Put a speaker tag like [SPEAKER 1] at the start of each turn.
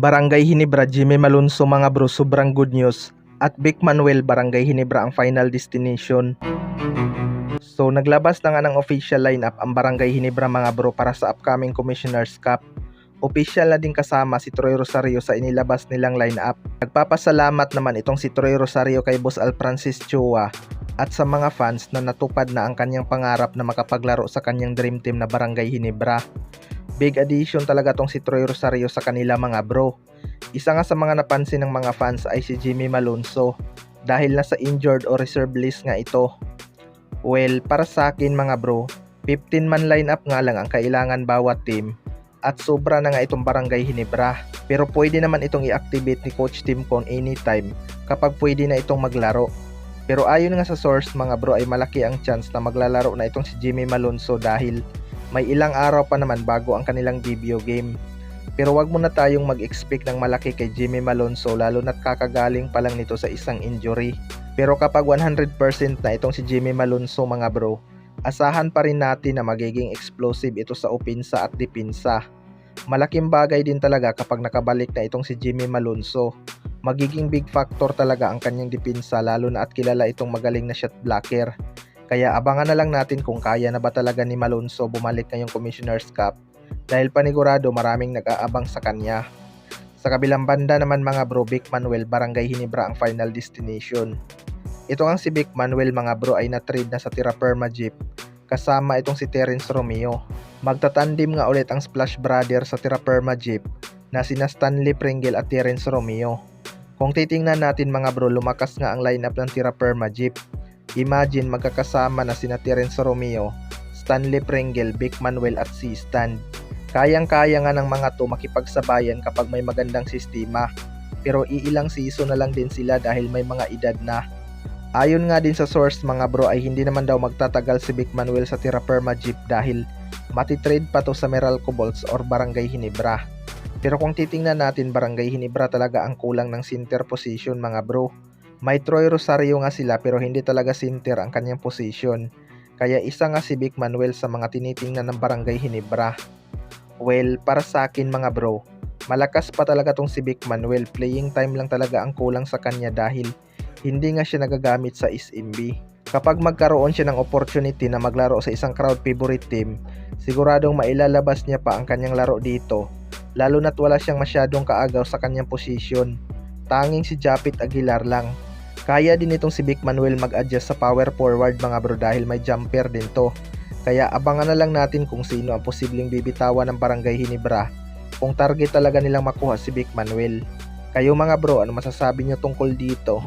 [SPEAKER 1] Barangay Hinebra, Jimmy Malonzo mga bro, sobrang good news. At Vic Manuel, Barangay Hinebra ang final destination. So naglabas na nga ng official lineup ang Barangay Hinebra mga bro para sa upcoming Commissioner's Cup. Official na din kasama si Troy Rosario sa inilabas nilang lineup. Nagpapasalamat naman itong si Troy Rosario kay Boss Al Francis Chua at sa mga fans na natupad na ang kanyang pangarap na makapaglaro sa kanyang dream team na Barangay Hinebra. Big addition talaga tong si Troy Rosario sa kanila mga bro. Isa nga sa mga napansin ng mga fans ay si Jimmy Malonzo dahil nasa injured o reserve list nga ito. Well, para sa akin mga bro, 15-man lineup nga lang ang kailangan bawat team at sobra na nga itong Barangay Hinebra. Pero pwede naman itong i-activate ni Coach Tim Con anytime kapag pwede na itong maglaro. Pero ayon nga sa source mga bro ay malaki ang chance na maglalaro na itong si Jimmy Malonzo dahil may ilang araw pa naman bago ang kanilang debut game. Pero wag muna tayong mag-expect ng malaki kay Jimmy Malonzo lalo na't kakagaling pa lang nito sa isang injury. Pero kapag 100% na itong si Jimmy Malonzo mga bro, asahan pa rin natin na magiging explosive ito sa opensa at depensa. Malaking bagay din talaga kapag nakabalik na itong si Jimmy Malonzo. Magiging big factor talaga ang kanyang depensa lalo na at kilala itong magaling na shot blocker. Kaya abangan na lang natin kung kaya na ba talaga ni Malonzo bumalik ngayong Commissioner's Cup dahil panigurado maraming nag-aabang sa kanya. Sa kabilang banda naman mga bro, Vic Manuel, Barangay Hinebra ang final destination. Ito ang si Vic Manuel mga bro ay na-trade na sa Terra Firma Jeep kasama itong si Terence Romeo. Magtatandim nga ulit ang Splash Brother sa Terra Firma Jeep na sina Stanley Pringle at Terence Romeo. Kung titingnan natin mga bro, lumakas nga ang lineup ng Terra Firma Jeep. Imagine magkakasama na sina Terence Romeo, Stanley Pringle, Vic Manuel at si Stan. Kayang-kaya nga ng mga to makipagsabayan kapag may magandang sistema. Pero iilang season na lang din sila dahil may mga edad na. Ayon nga din sa source mga bro ay hindi naman daw magtatagal si Vic Manuel sa Terra Firma Jeep dahil matitrade pa to sa Meralco Bolts or Barangay Hinebra. Pero kung titingnan natin, Barangay Hinebra talaga ang kulang ng center position mga bro. May Troy Rosario nga sila pero hindi talaga center ang kanyang position. Kaya isa nga si Vic Manuel sa mga tinitingnan ng Barangay Hinebra. Well, para sa akin mga bro, malakas pa talaga tong si Vic Manuel. Playing time lang talaga ang kulang sa kanya dahil hindi nga siya nagagamit sa SMB. Kapag magkaroon siya ng opportunity na maglaro sa isang crowd favorite team, siguradong mailalabas niya pa ang kanyang laro dito. Lalo na't wala siyang masyadong kaagaw sa kanyang position. Tanging si Japit Aguilar lang. Kaya din itong si Vic Manuel mag-adjust sa power forward mga bro dahil may jumper din to. Kaya abangan na lang natin kung sino ang posibleng bibitawan ng Barangay Hinebra kung target talaga nilang makuha si Vic Manuel. Kayo mga bro, ano masasabi nyo tungkol dito?